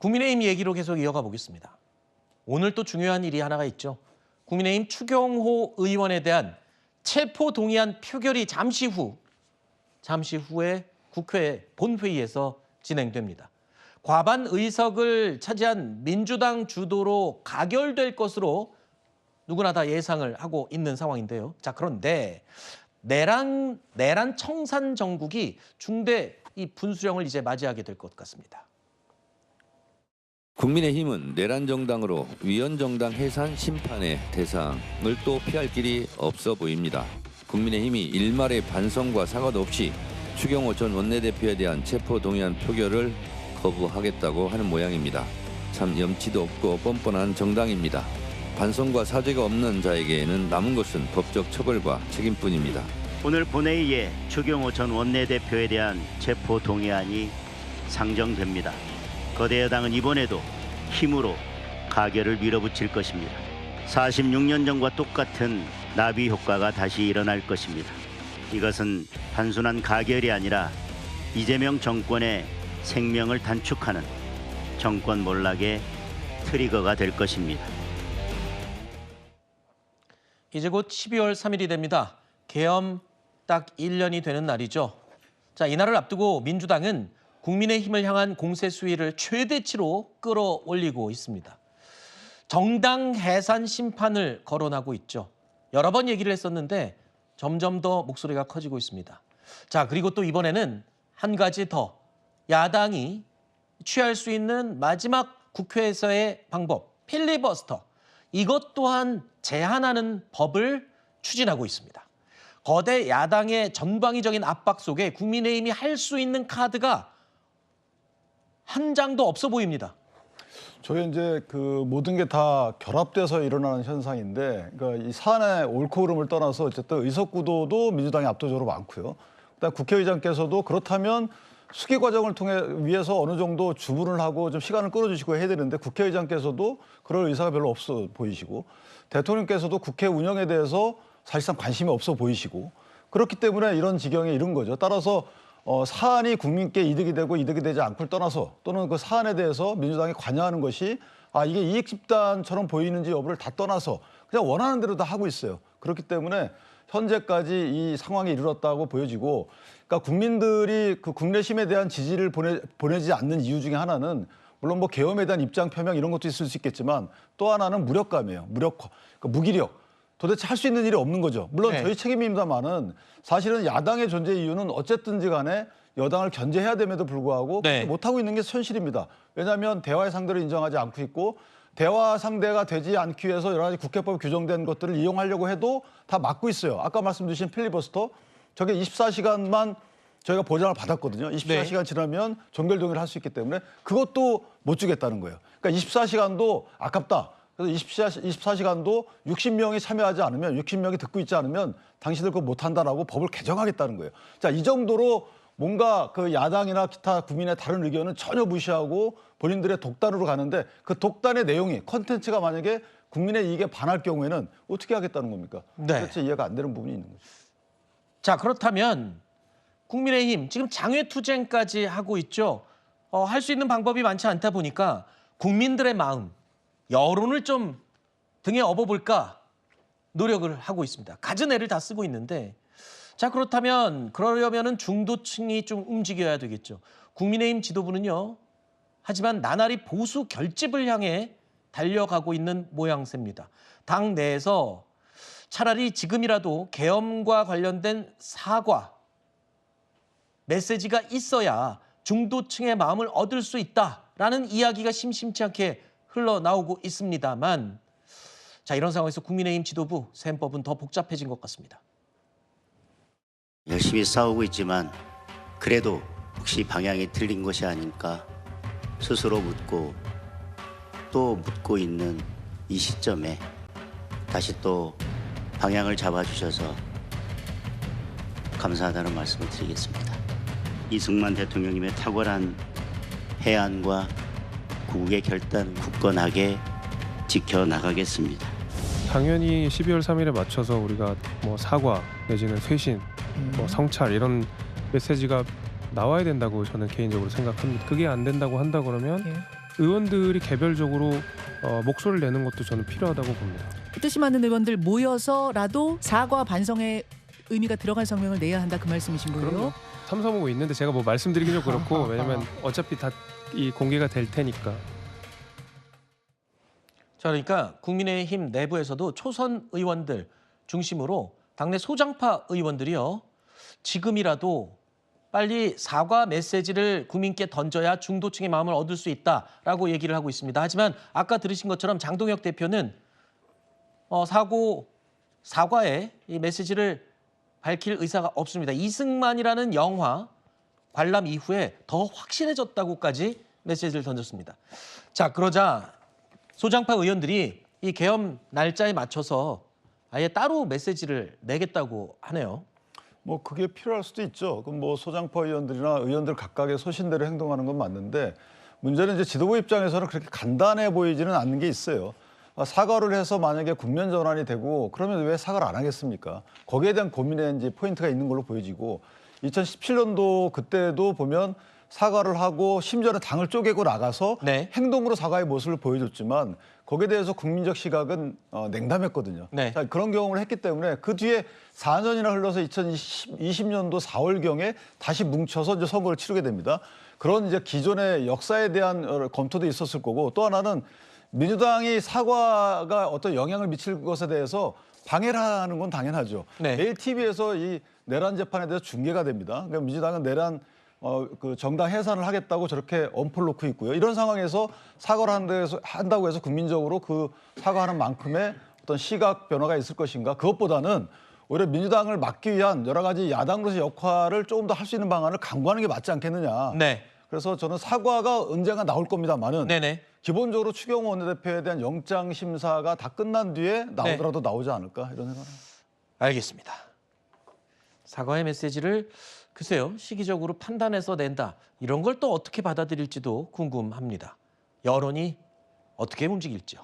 국민의힘 얘기로 계속 이어가 보겠습니다. 오늘 또 중요한 일이 하나가 있죠. 국민의힘 추경호 의원에 대한 체포 동의안 표결이 잠시 후에 국회 본회의에서 진행됩니다. 과반 의석을 차지한 민주당 주도로 가결될 것으로 누구나 다 예상을 하고 있는 상황인데요. 자, 그런데 내란 청산 정국이 중대 이 분수령을 이제 맞이하게 될 것 같습니다. 국민의힘은 내란 정당으로 위헌 정당 해산 심판의 대상을 또 피할 길이 없어 보입니다. 국민의힘이 일말의 반성과 사과도 없이 추경호 전 원내대표에 대한 체포 동의안 표결을 거부하겠다고 하는 모양입니다. 참 염치도 없고 뻔뻔한 정당입니다. 반성과 사죄가 없는 자에게는 남은 것은 법적 처벌과 책임뿐입니다. 오늘 본회의에 추경호 전 원내대표에 대한 체포 동의안이 상정됩니다. 거대 여당은 이번에도 힘으로 가결을 밀어붙일 것입니다. 46년 전과 똑같은 나비 효과가 다시 일어날 것입니다. 이것은 단순한 가결이 아니라 이재명 정권의 생명을 단축하는 정권 몰락의 트리거가 될 것입니다. 이제 곧 12월 3일이 됩니다. 계엄 딱 1년이 되는 날이죠. 자, 이날을 앞두고 민주당은 국민의힘을 향한 공세 수위를 최대치로 끌어올리고 있습니다. 정당 해산 심판을 거론하고 있죠. 여러 번 얘기를 했었는데 점점 더 목소리가 커지고 있습니다. 자, 그리고 또 이번에는 한 가지 더 야당이 취할 수 있는 마지막 국회에서의 방법, 필리버스터. 이것 또한 제한하는 법을 추진하고 있습니다. 거대 야당의 전방위적인 압박 속에 국민의힘이 할 수 있는 카드가 한 장도 없어 보입니다. 저게 이제 그 모든 게 다 결합돼서 일어나는 현상인데, 그러니까 이 사안의 옳고 그름을 떠나서 어쨌든 의석 구도도 민주당이 압도적으로 많고요. 그다음 국회의장께서도 그렇다면 수기 과정을 통해 위해서 어느 정도 주문을 하고 좀 시간을 끌어주시고 해야 되는데 국회의장께서도 그럴 의사가 별로 없어 보이시고 대통령께서도 국회 운영에 대해서 사실상 관심이 없어 보이시고 그렇기 때문에 이런 지경에 이른 거죠. 따라서 사안이 국민께 이득이 되고 이득이 되지 않고를 떠나서 또는 그 사안에 대해서 민주당이 관여하는 것이 이게 이익 집단처럼 보이는지 여부를 다 떠나서 그냥 원하는 대로 다 하고 있어요. 그렇기 때문에 현재까지 이 상황에 이르렀다고 보여지고, 그러니까 국민들이 그 국내심에 대한 지지를 보내지 않는 이유 중에 하나는 물론 뭐 계엄에 대한 입장 표명 이런 것도 있을 수 있겠지만 또 하나는 무력감이에요. 무력화, 그러니까 무기력. 도대체 할 수 있는 일이 없는 거죠. 물론 네. 저희 책임입니다만은 사실은 야당의 존재 이유는 어쨌든지 간에 여당을 견제해야 됨에도 불구하고 네. 못하고 있는 게 현실입니다. 왜냐하면 대화의 상대를 인정하지 않고 있고 대화 상대가 되지 않기 위해서 여러 가지 국회법 규정된 것들을 이용하려고 해도 다 막고 있어요. 아까 말씀 주신 필리버스터, 저게 24시간만 저희가 보장을 받았거든요. 24시간 지나면 종결 동의를 할 수 있기 때문에 그것도 못 주겠다는 거예요. 그러니까 24시간도 아깝다. 그래서 24시간도 60명이 참여하지 않으면 60명이 듣고 있지 않으면 당신들 그거 못한다라고 법을 개정하겠다는 거예요. 자, 이 정도로 뭔가 그 야당이나 기타 국민의 다른 의견은 전혀 무시하고 본인들의 독단으로 가는데 그 독단의 내용이 컨텐츠가 만약에 국민의 이익에 반할 경우에는 어떻게 하겠다는 겁니까? 네. 도대체 이해가 안 되는 부분이 있는 거죠. 자, 그렇다면 국민의힘 지금 장외투쟁까지 하고 있죠. 할 수 있는 방법이 많지 않다 보니까 국민들의 마음, 여론을 좀 등에 업어볼까 노력을 하고 있습니다. 갖은 애를 다 쓰고 있는데, 자, 그러려면은 중도층이 좀 움직여야 되겠죠. 국민의힘 지도부는요. 하지만 나날이 보수 결집을 향해 달려가고 있는 모양새입니다. 당 내에서 차라리 지금이라도 계엄과 관련된 사과 메시지가 있어야 중도층의 마음을 얻을 수 있다라는 이야기가 심심치 않게 흘러나오고 있습니다만, 자, 이런 상황에서 국민의힘 지도부 셈법은 더 복잡해진 것 같습니다. 열심히 싸우고 있지만 그래도 혹시 방향이 틀린 것이 아닐까 스스로 묻고 또 묻고 있는 이 시점에 다시 또 방향을 잡아주셔서 감사하다는 말씀을 드리겠습니다. 이승만 대통령님의 탁월한 해안과 국국의 결단 굳건하게 지켜나가겠습니다. 당연히 12월 3일에 맞춰서 우리가 뭐 사과 내지는 쇄신, 뭐 성찰 이런 메시지가 나와야 된다고 저는 개인적으로 생각합니다. 그게 안 된다고 한다 그러면 의원들이 개별적으로 목소리를 내는 것도 저는 필요하다고 봅니다. 뜻이 맞는 의원들 모여서라도 사과 반성의 의미가 들어간 성명을 내야 한다 그 말씀이신 거예요? 그럼요. 삼삼오오 있는데 제가 뭐 말씀드리긴 좀 그렇고 왜냐면 어차피 다 이 공개가 될 테니까. 자, 그러니까 국민의힘 내부에서도 초선 의원들 중심으로 당내 소장파 의원들이요. 지금이라도 빨리 사과 메시지를 국민께 던져야 중도층의 마음을 얻을 수 있다라고 얘기를 하고 있습니다. 하지만 아까 들으신 것처럼 장동혁 대표는 사과의 이 메시지를 밝힐 의사가 없습니다. 이승만이라는 영화 관람 이후에 더 확실해졌다고까지 메시지를 던졌습니다. 자, 그러자 소장파 의원들이 이 계엄 날짜에 맞춰서 아예 따로 메시지를 내겠다고 하네요. 뭐 그게 필요할 수도 있죠. 그럼 뭐 소장파 의원들이나 의원들 각각의 소신대로 행동하는 건 맞는데 문제는 이제 지도부 입장에서는 그렇게 간단해 보이지는 않는 게 있어요. 사과를 해서 만약에 국면 전환이 되고 그러면 왜 사과를 안 하겠습니까? 거기에 대한 고민의 이제 포인트가 있는 걸로 보여지고 2017년도 그때도 보면 사과를 하고 심지어는 당을 쪼개고 나가서 네. 행동으로 사과의 모습을 보여줬지만 거기에 대해서 국민적 시각은 냉담했거든요. 네. 자, 그런 경험을 했기 때문에 그 뒤에 4년이나 흘러서 2020년도 4월경에 다시 뭉쳐서 이제 선거를 치르게 됩니다. 그런 이제 기존의 역사에 대한 검토도 있었을 거고 또 하나는 민주당이 사과가 어떤 영향을 미칠 것에 대해서 방해를 하는 건 당연하죠. 네. 내일 TV에서 이 내란 재판에 대해서 중계가 됩니다. 그러니까 민주당은 내란 그 정당 해산을 하겠다고 저렇게 엄포를 놓고 있고요. 이런 상황에서 사과를 한다고 해서 국민적으로 그 사과하는 만큼의 어떤 시각 변화가 있을 것인가? 그것보다는 오히려 민주당을 막기 위한 여러 가지 야당으로서 역할을 조금 더 할 수 있는 방안을 강구하는 게 맞지 않겠느냐. 네. 그래서 저는 사과가 언젠가 나올 겁니다만은 네네. 기본적으로 추경호 원내대표에 대한 영장 심사가 다 끝난 뒤에 나오더라도 나오지 않을까 이런 생각을 합니다. 알겠습니다. 사과의 메시지를 글쎄요, 시기적으로 판단해서 낸다. 이런 걸 또 어떻게 받아들일지도 궁금합니다. 여론이 어떻게 움직일지요.